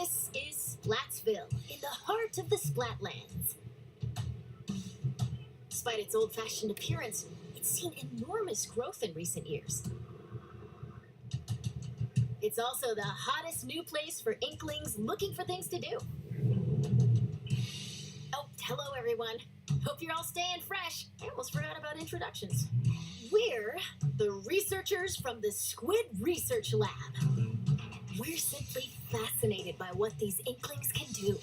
This is Splatsville, in the heart of the Splatlands. Despite its old-fashioned appearance, it's seen enormous growth in recent years. It's also the hottest new place for Inklings looking for things to do. Oh, hello everyone. Hope you're all staying fresh. I almost forgot about introductions. We're the researchers from the Squid Research Lab. We're simply fascinated by what these Inklings can do.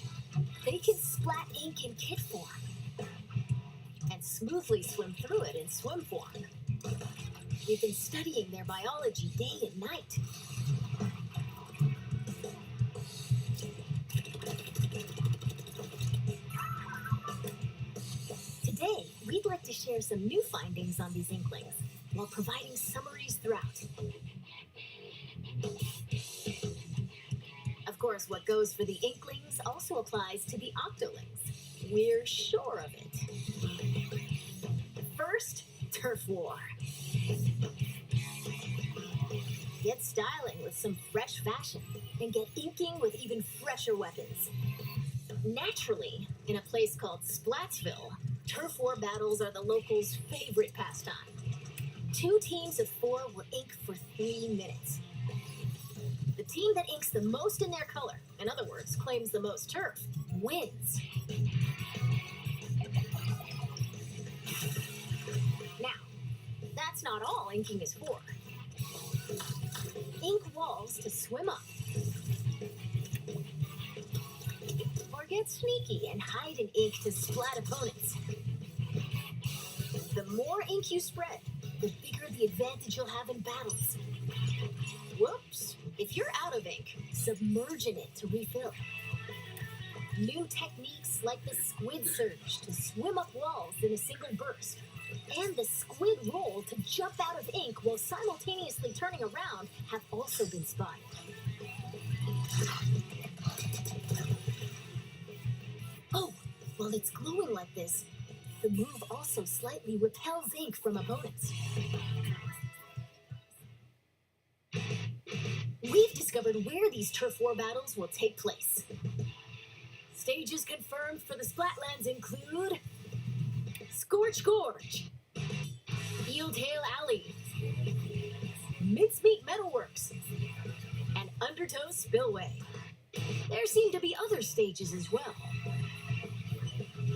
They can splat ink in kit form and smoothly swim through it in swim form. We've been studying their biology day and night. Today, we'd like to share some new findings on these Inklings while providing summaries throughout. Of course, what goes for the Inklings also applies to the Octolings. We're sure of it. First, Turf War. Get styling with some fresh fashion and get inking with even fresher weapons. Naturally, in a place called Splatsville, turf war battles are the locals' favorite pastime. 2 teams of 4 will ink for 3 minutes. The team that inks the most in their color, in other words, claims the most turf, wins. Now, that's not all inking is for. Ink walls to swim up. Or get sneaky and hide in ink to splat opponents. The more ink you spread, the bigger the advantage you'll have in battles. Whoops! If you're out of ink, submerge in it to refill. New techniques like the squid surge to swim up walls in a single burst, and the squid roll to jump out of ink while simultaneously turning around have also been spotted. Oh, while it's glowing like this, the move also slightly repels ink from opponents. We've discovered where these turf war battles will take place. Stages confirmed for the Splatlands include Scorch Gorge, Eeltail Alley, Mincemeat Metalworks, and Undertow Spillway. There seem to be other stages as well.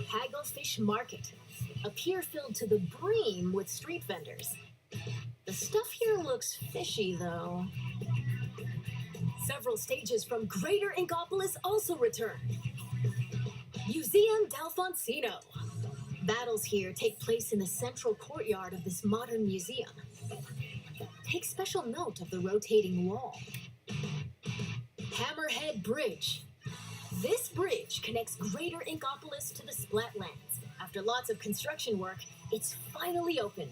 Hagglefish Market, a pier filled to the brim with street vendors. The stuff here looks fishy, though. Several stages from Greater Inkopolis also return. Museum d'Alfonsino. Battles here take place in the central courtyard of this modern museum. Take special note of the rotating wall. Hammerhead Bridge. This bridge connects Greater Inkopolis to the Splatlands. After lots of construction work, it's finally open.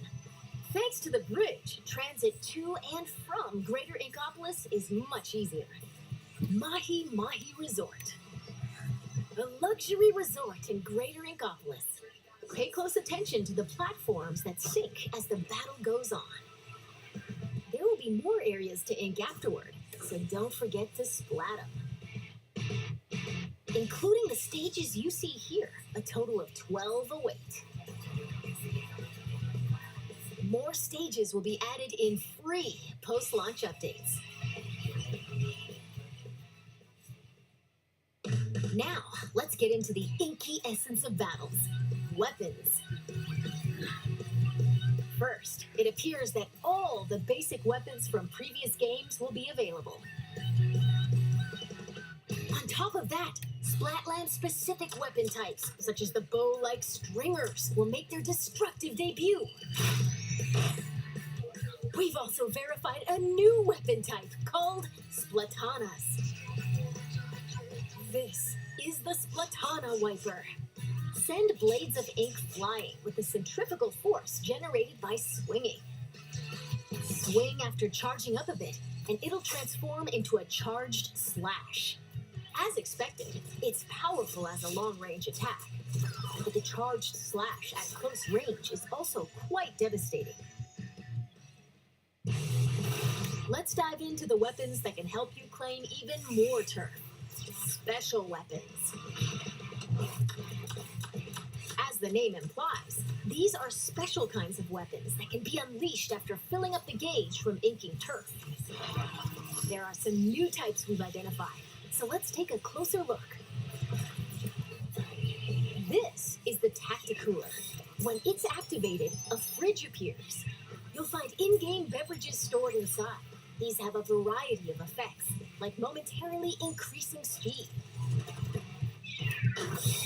Thanks to the bridge, transit to and from Greater Inkopolis is much easier. Mahi Mahi Resort. A luxury resort in Greater Inkopolis. Pay close attention to the platforms that sink as the battle goes on. There will be more areas to ink afterward, so don't forget to splat them. Including the stages you see here, a total of 12 await. More stages will be added in free post-launch updates. Now, let's get into the inky essence of battles, weapons. First, it appears that all the basic weapons from previous games will be available. On top of that, Splatland-specific weapon types, such as the bow-like stringers, will make their destructive debut. We've also verified a new weapon type called Splatanas. This is the Splatana Wiper. Send blades of ink flying with the centrifugal force generated by swinging. Swing after charging up a bit, and it'll transform into a charged slash. As expected, it's powerful as a long-range attack, but the charged slash at close range is also quite devastating. Let's dive into the weapons that can help you claim even more turf. special weapons. As the name implies, these are special kinds of weapons that can be unleashed after filling up the gauge from inking turf. There are some new types we've identified, so let's take a closer look. This is the Tacticooler. When it's activated, a fridge appears. You'll find in-game beverages stored inside. These have a variety of effects, like momentarily increasing speed.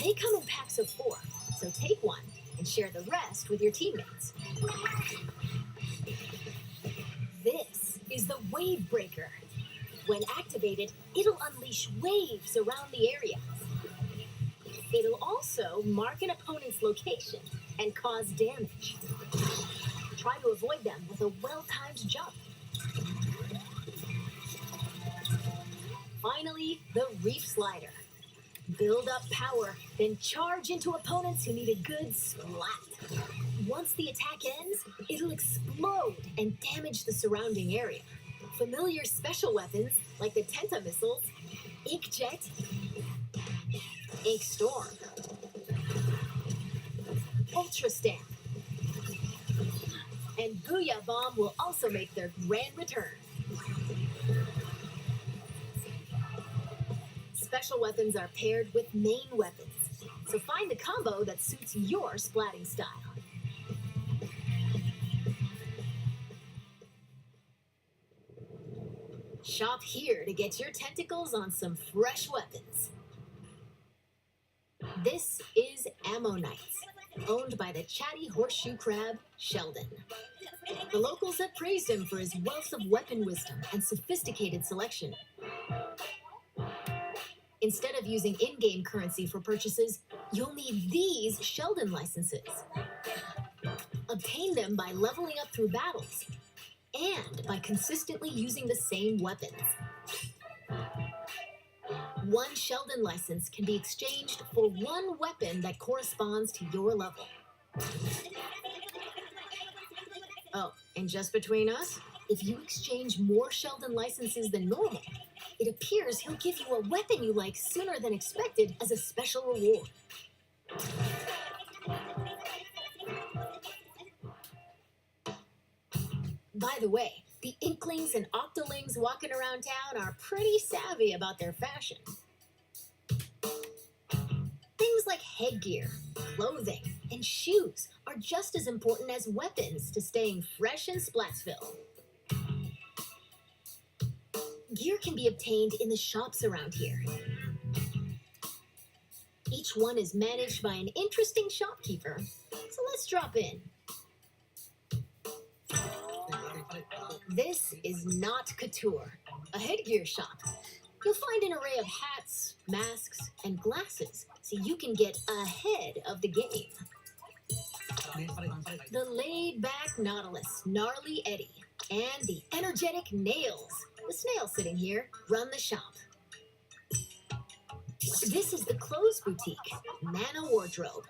They come in packs of 4, so take one and share the rest with your teammates. This is the Wave Breaker. When activated, it'll unleash waves around the area. It'll also mark an opponent's location and cause damage. Try to avoid them with a well-timed jump. Finally, the Reef Slider. Build up power, then charge into opponents who need a good splat. Once the attack ends, it'll explode and damage the surrounding area. Familiar special weapons like the Tenta missiles, Inkjet, Ink Storm, Ultra Stamp, and Booyah Bomb will also make their grand return. Special weapons are paired with main weapons, so find the combo that suits your splatting style. Shop here to get your tentacles on some fresh weapons. This is Ammonites, owned by the chatty horseshoe crab, Sheldon. The locals have praised him for his wealth of weapon wisdom and sophisticated selection. Instead of using in-game currency for purchases, you'll need these Sheldon licenses. Obtain them by leveling up through battles and by consistently using the same weapons. One Sheldon license can be exchanged for one weapon that corresponds to your level. Oh, and just between us, if you exchange more Sheldon licenses than normal, it appears he'll give you a weapon you like sooner than expected as a special reward. By the way, the Inklings and Octolings walking around town are pretty savvy about their fashion. Things like headgear, clothing, and shoes are just as important as weapons to staying fresh in Splatsville. Gear can be obtained in the shops around here. Each one is managed by an interesting shopkeeper, so let's drop in. This is Not Couture, a headgear shop. You'll find an array of hats, masks, and glasses, so you can get ahead of the game. The laid-back Nautilus, Gnarly Eddie, and the energetic Nails, the snail sitting here, run the shop. This is the Clothes Boutique, Nana Wardrobe.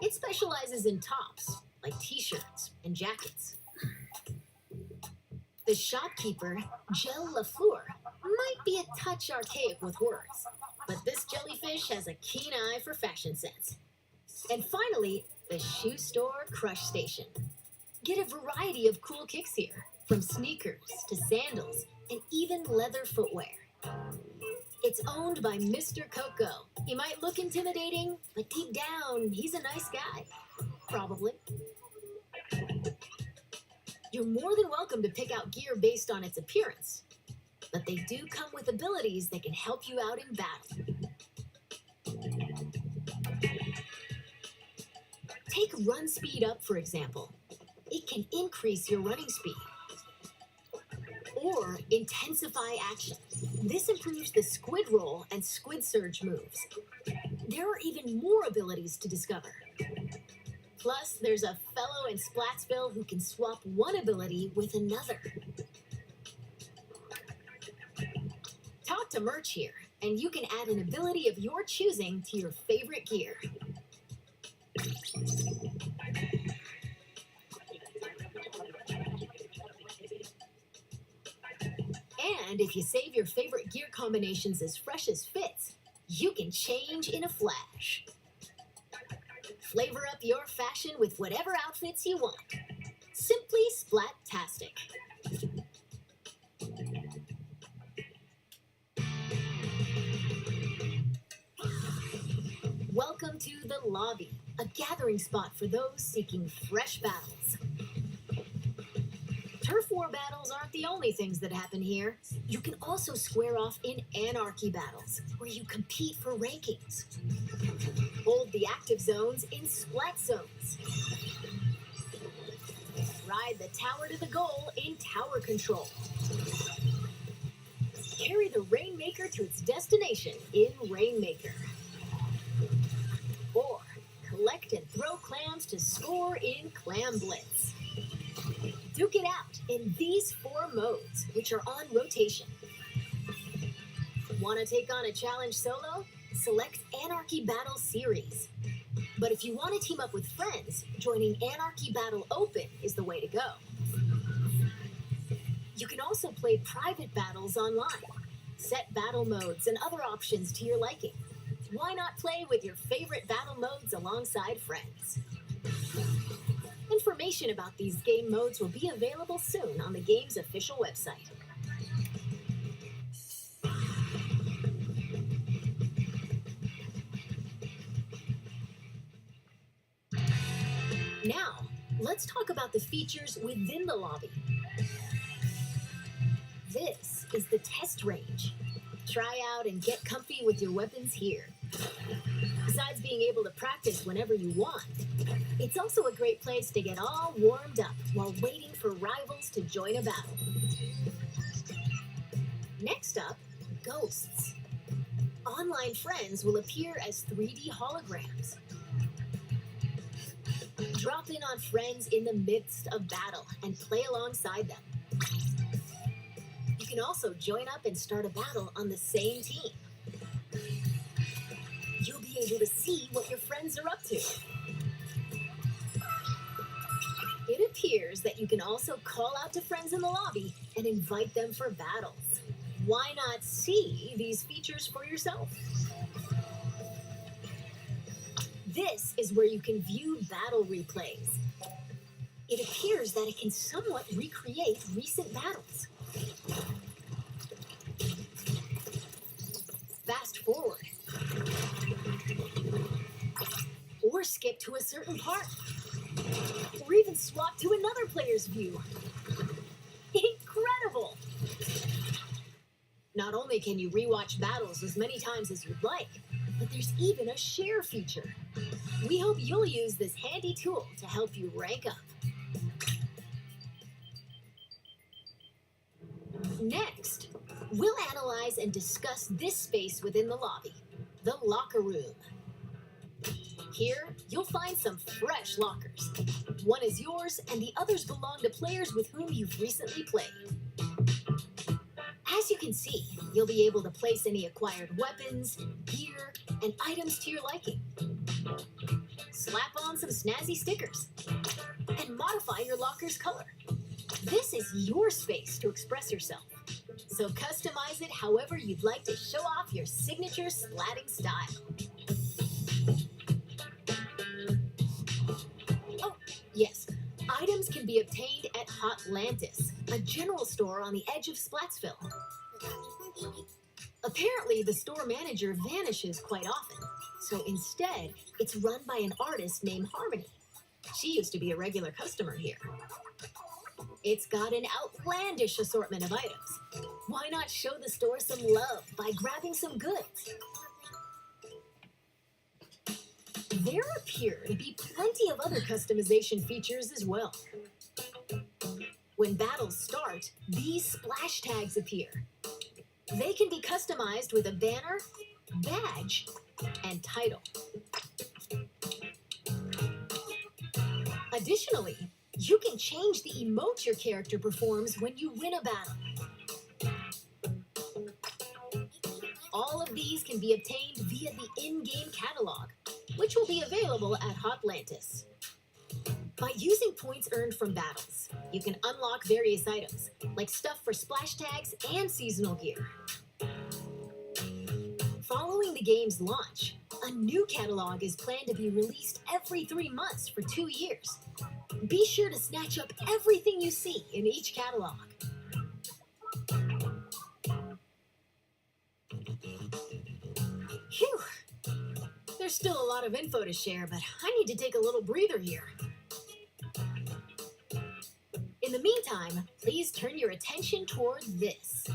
It specializes in tops, like t-shirts and jackets. The shopkeeper, Gel Lafleur, might be a touch archaic with words, but this jellyfish has a keen eye for fashion sense. And finally, the shoe store Crush Station. Get a variety of cool kicks here, from sneakers to sandals and even leather footwear. It's owned by Mr. Coco. He might look intimidating, but deep down, he's a nice guy. Probably. You're more than welcome to pick out gear based on its appearance, but they do come with abilities that can help you out in battle. Take Run Speed Up, for example. It can increase your running speed. Or Intensify Action. This improves the Squid Roll and Squid Surge moves. There are even more abilities to discover. Plus, there's a fellow in Splatsville who can swap one ability with another. Talk to Merch here, and you can add an ability of your choosing to your favorite gear. And if you save your favorite gear combinations as fresh as fits, you can change in a flash. Flavor up your fashion with whatever outfits you want. Simply Splat-tastic. Welcome to the lobby, a gathering spot for those seeking fresh battles. Turf War battles aren't the only things that happen here. You can also square off in Anarchy battles, where you compete for rankings. Hold the active zones in Splat zones. Ride the tower to the goal in Tower Control. Carry the Rainmaker to its destination in Rainmaker. Or collect and throw clams to score in Clam Blitz. Duke it out in these 4 modes, which are on rotation. Want to take on a challenge solo? Select Anarchy Battle Series. But if you want to team up with friends, joining Anarchy Battle Open is the way to go. You can also play private battles online, set battle modes and other options to your liking. Why not play with your favorite battle modes alongside friends? Information about these game modes will be available soon on the game's official website. Now, let's talk about the features within the lobby. This is the test range. Try out and get comfy with your weapons here. Besides being able to practice whenever you want, it's also a great place to get all warmed up while waiting for rivals to join a battle. Next up, ghosts. Online friends will appear as 3D holograms. Drop in on friends in the midst of battle and play alongside them. You can also join up and start a battle on the same team. You'll be able to see what your friends are up to. It appears that you can also call out to friends in the lobby and invite them for battles. Why not see these features for yourself? This is where you can view battle replays. It appears that it can somewhat recreate recent battles. Fast forward. Or skip to a certain part. Or even swap to another player's view. Incredible! Not only can you rewatch battles as many times as you'd like, but there's even a share feature. We hope you'll use this handy tool to help you rank up. Next, we'll analyze and discuss this space within the lobby, the locker room. Here, you'll find some fresh lockers. One is yours, and the others belong to players with whom you've recently played. As you can see, you'll be able to place any acquired weapons, gear, and items to your liking. Slap on some snazzy stickers, and modify your locker's color. This is your space to express yourself, so customize it however you'd like to show off your signature splatting style. Oh, yes, items can be obtained at Hotlantis, a general store on the edge of Splatsville. Apparently, the store manager vanishes quite often, so instead, it's run by an artist named Harmony. She used to be a regular customer here. It's got an outlandish assortment of items. Why not show the store some love by grabbing some goods? There appear to be plenty of other customization features as well. When battles start, these splash tags appear. They can be customized with a banner, badge, and title. Additionally, you can change the emote your character performs when you win a battle. All of these can be obtained via the in-game catalog, which will be available at Hotlantis. By using points earned from battles, you can unlock various items, like stuff for splash tags and seasonal gear. Following the game's launch, a new catalog is planned to be released every 3 months for 2 years. Be sure to snatch up everything you see in each catalog. Phew! There's still a lot of info to share, but I need to take a little breather here. In the meantime, please turn your attention toward this.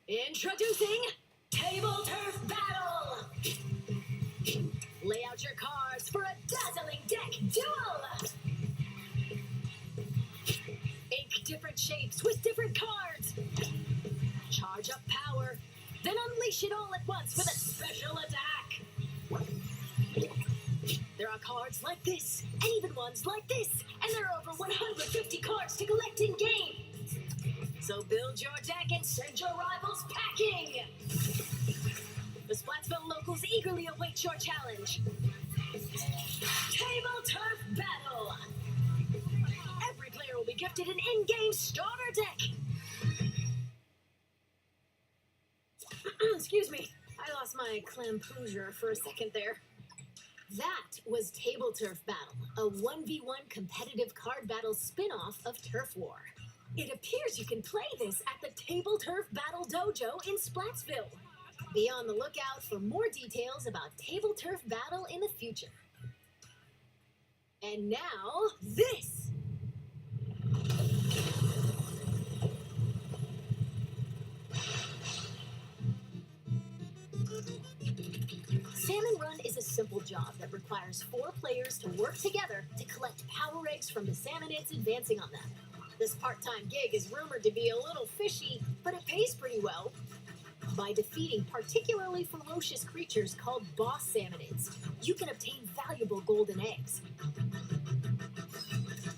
Introducing Table Turf Battle! Lay out your cards for a dazzling deck duel! Ink different shapes with different cards! Charge up power, then unleash it all at once with a special attack! There are cards like this, and even ones like this, and there are over 150 cards to collect in game! So build your deck and send your rivals packing! The Splatsville locals eagerly await your challenge. Table Turf Battle! Every player will be gifted an in-game starter deck! Excuse me, I lost my clampoosier for a second there. That was Table Turf Battle, a 1v1 competitive card battle spin-off of Turf War. It appears you can play this at the Table Turf Battle Dojo in Splatsville. Be on the lookout for more details about Table Turf Battle in the future. And now, this! Salmon Run is a simple job that requires 4 players to work together to collect power eggs from the salmonids advancing on them. This part-time gig is rumored to be a little fishy, but it pays pretty well. By defeating particularly ferocious creatures called boss salmonids, you can obtain valuable golden eggs.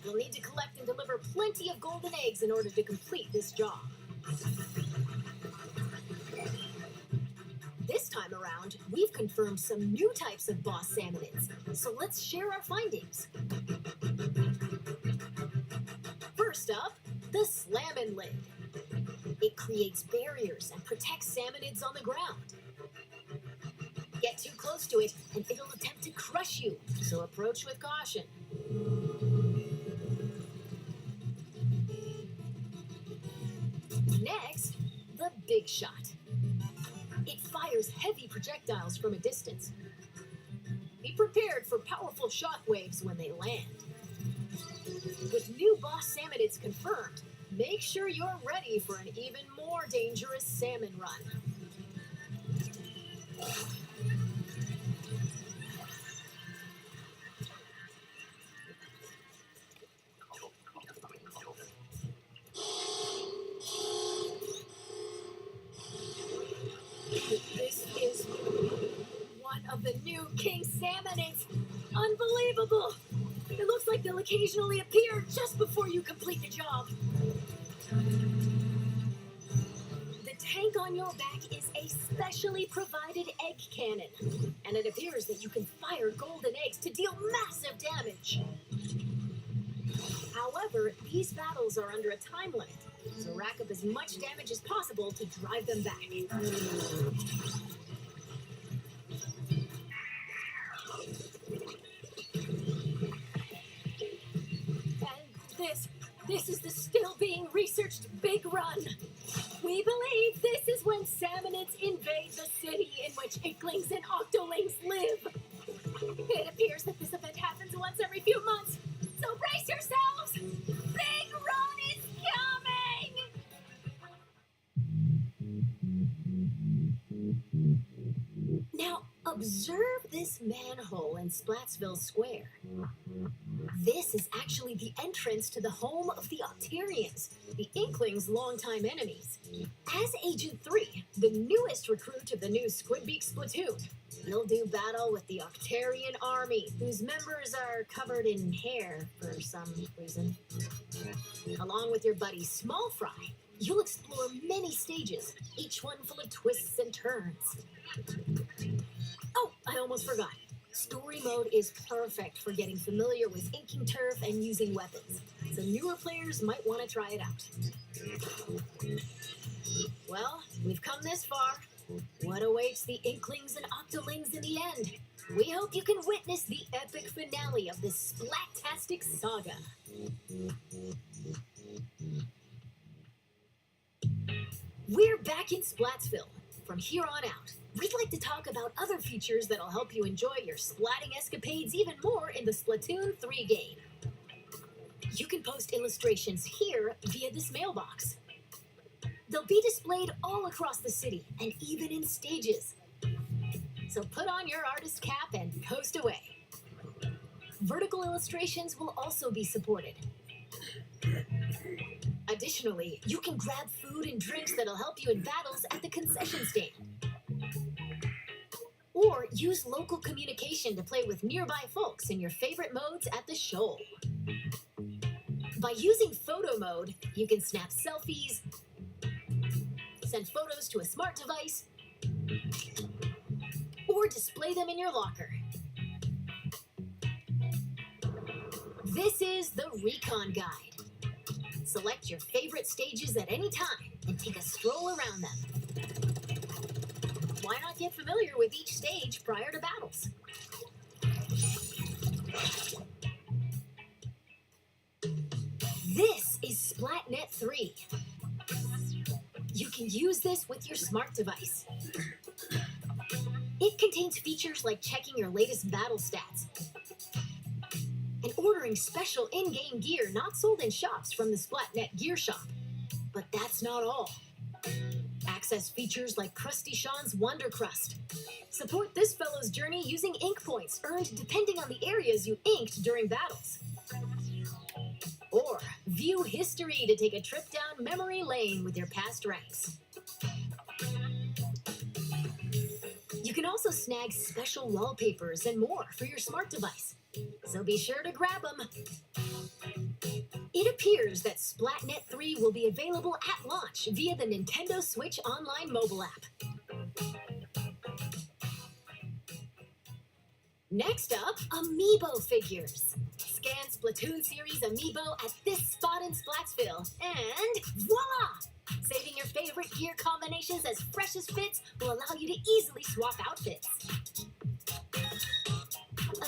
You'll need to collect and deliver plenty of golden eggs in order to complete this job. This time around, we've confirmed some new types of boss salmonids, so let's share our findings. First up, the Salmon Lid. It creates barriers and protects salmonids on the ground. Get too close to it, and it'll attempt to crush you, so approach with caution. Next, the Big Shot. It fires heavy projectiles from a distance. Be prepared for powerful shockwaves when they land. With new boss salmonids confirmed, make sure you're ready for an even more dangerous salmon run. This is one of the new king salmonids. Unbelievable! It looks like they'll occasionally appear just before you complete the job. The tank on your back is a specially provided egg cannon, and it appears that you can fire golden eggs to deal massive damage. However, these battles are under a time limit, so rack up as much damage as possible to drive them back. This is the still being researched Big Run. We believe this is when salmonids invade the city in which Inklings and Octolings live. It appears that this event happens once every few months, so brace yourselves! Big Run is coming! Now, observe this manhole in Splatsville Square. This is actually the entrance to the home of the Octarians, the Inklings' longtime enemies. As Agent 3, the newest recruit of the new Squidbeak Splatoon, you'll do battle with the Octarian army, whose members are covered in hair for some reason. Along with your buddy Small Fry, You'll explore many stages, each one full of twists and turns. Oh, I almost forgot. Story mode is perfect for getting familiar with inking turf and using weapons, so newer players might want to try it out. Well, we've come this far. What awaits the Inklings and Octolings in the end? We hope you can witness the epic finale of this Splat-tastic saga. We're back in Splatsville. From here on out, we'd like to talk about other features that'll help you enjoy your splatting escapades even more in the Splatoon 3 game. You can post illustrations here via this mailbox. They'll be displayed all across the city and even in stages. So put on your artist cap and post away. Vertical illustrations will also be supported. Additionally, you can grab food and drinks that'll help you in battles at the concession stand. Or use local communication to play with nearby folks in your favorite modes at the shoal. By using photo mode, you can snap selfies, send photos to a smart device, or display them in your locker. This is the Recon Guide. Select your favorite stages at any time and take a stroll around them. Why not get familiar with each stage prior to battles? This is Splatnet 3. You can use this with your smart device. It contains features like checking your latest battle stats and ordering special in-game gear not sold in shops from the Splatnet Gear Shop. But that's not all. Access features like Krusty Sean's Wonder Crust. Support this fellow's journey using ink points earned depending on the areas you inked during battles. Or view history to take a trip down memory lane with your past ranks. You can also snag special wallpapers and more for your smart device, so be sure to grab them. It appears that Splatnet 3 will be available at launch via the Nintendo Switch Online mobile app. Next up, Amiibo Figures. Scan Splatoon series Amiibo at this spot in Splatsville, and voila! Saving your favorite gear combinations as fresh as fits will allow you to easily swap outfits.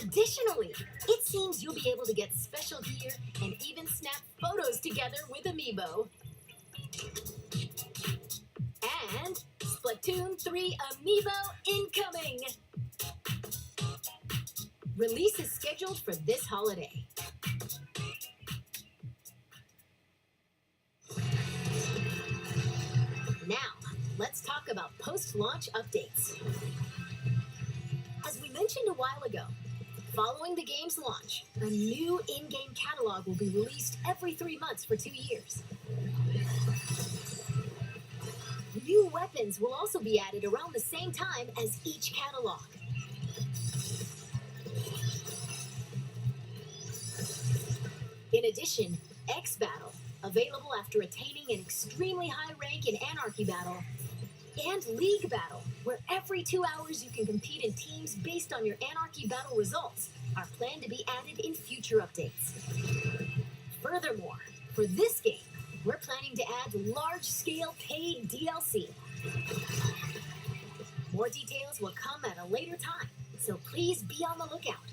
Additionally, it seems you'll be able to get special gear and even snap photos together with Amiibo. And Splatoon 3 Amiibo incoming! Release is scheduled for this holiday. Now, let's talk about post-launch updates. As we mentioned a while ago, following the game's launch, a new in-game catalog will be released every 3 months for 2 years. New weapons will also be added around the same time as each catalog. In addition, X Battle, available after attaining an extremely high rank in Anarchy Battle, and League Battle, where every 2 hours you can compete in teams based on your Anarchy Battle results, are planned to be added in future updates. Furthermore, for this game, we're planning to add large-scale paid DLC. More details will come at a later time, so please be on the lookout.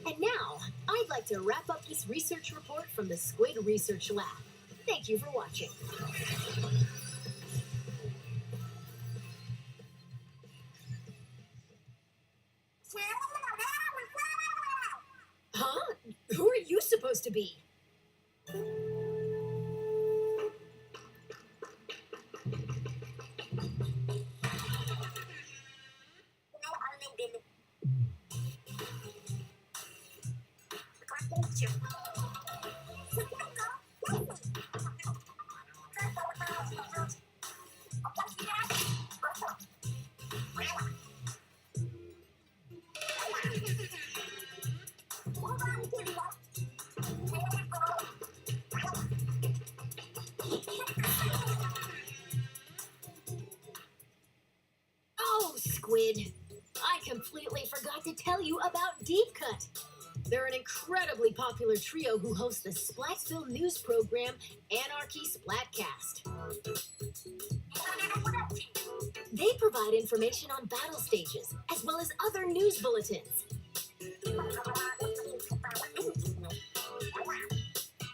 And now, I'd like to wrap up this research report from the Squid Research Lab. Thank you for watching. Huh? Who are you supposed to be? Squid. I completely forgot to tell you about Deep Cut. They're an incredibly popular trio who host the Splatsville news program, Anarchy Splatcast. They provide information on battle stages, as well as other news bulletins.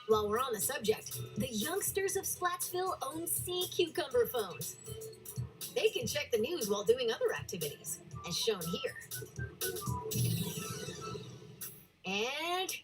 While we're on the subject, the youngsters of Splatsville own sea cucumber phones. They can check the news while doing other activities, as shown here. And...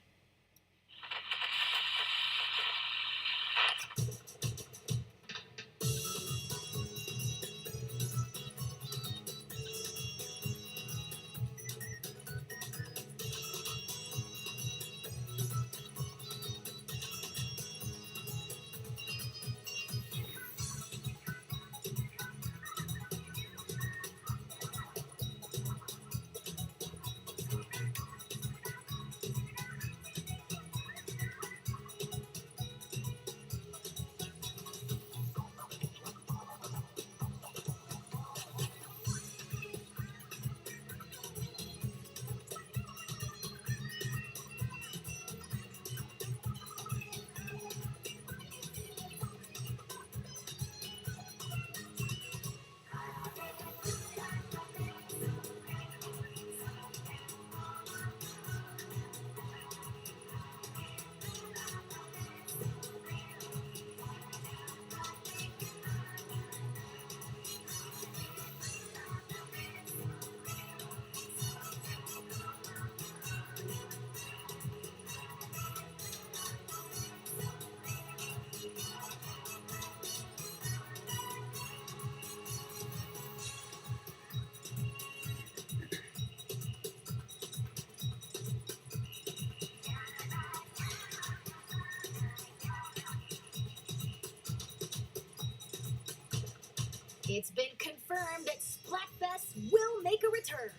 it's been confirmed that Splatfest will make a return.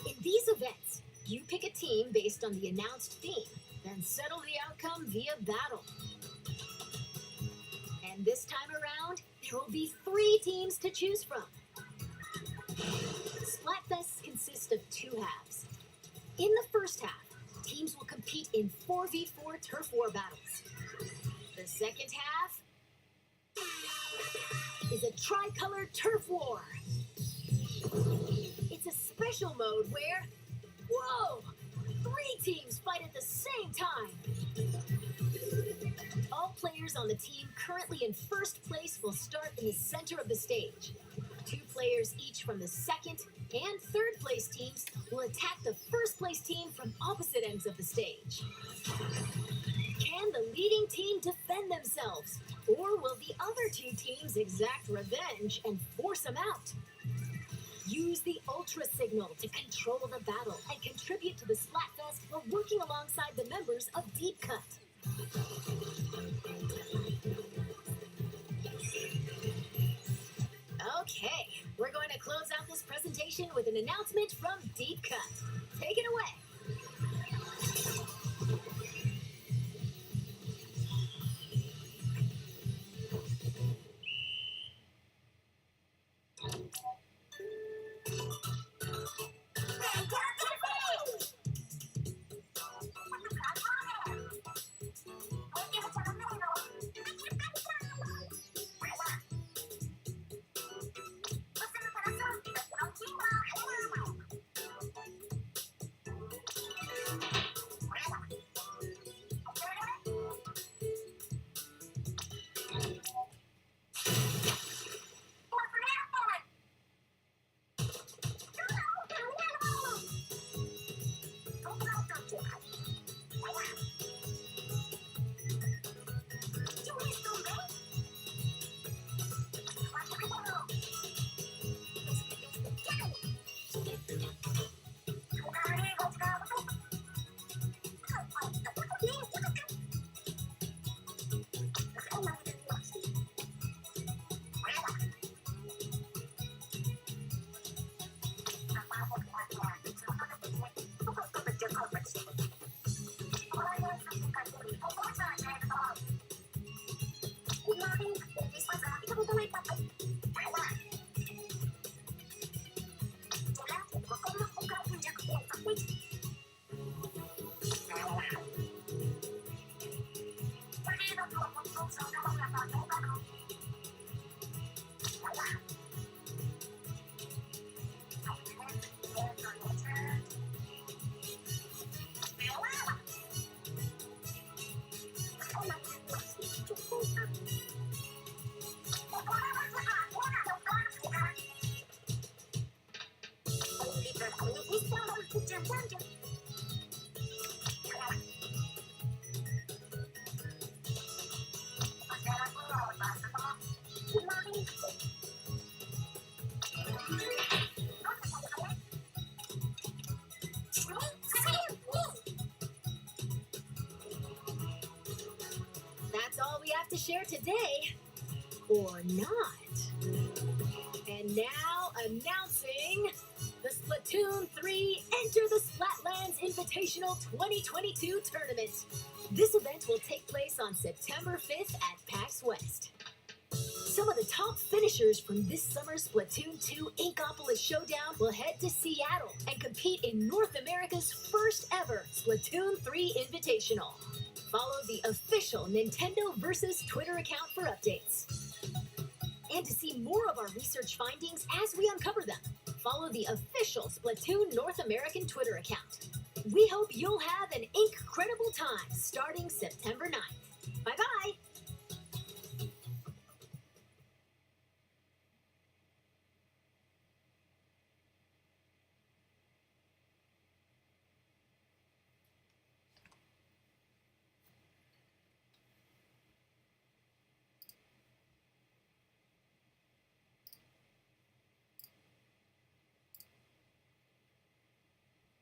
In these events, you pick a team based on the announced theme, then settle the outcome via battle. And this time around, there will be 3 teams to choose from. Splatfest consists of 2 halves. In the first half, teams will compete in 4v4 turf war battles. The second half is a tricolor turf war. It's a special mode where, whoa, 3 teams fight at the same time. All players on the team currently in first place will start in the center of the stage. 2 players each from the second and third place teams will attack the first place team from opposite ends of the stage. Can the leading team defend themselves? Or will the other 2 teams exact revenge and force them out? Use the Ultra Signal to control the battle and contribute to the Splatfest while working alongside the members of Deep Cut. Okay, we're going to close out this presentation with an announcement from Deep Cut. Take it away. That's all we have to share today. Or not. And now, announcing the Splatoon 3 Enter the Splatlands Invitational 2022 tournament. This event will take place on September 5th at PAX West. Some of the top finishers from this summer's Splatoon 2 Inkopolis Showdown will head to Seattle and compete in North America's first ever Splatoon 3 Invitational. Follow the official Nintendo Versus Twitter account for updates. And to see more of our research findings as we uncover them, follow the official Splatoon North American Twitter account. We hope you'll have an incredible time starting September 9th. Bye-bye!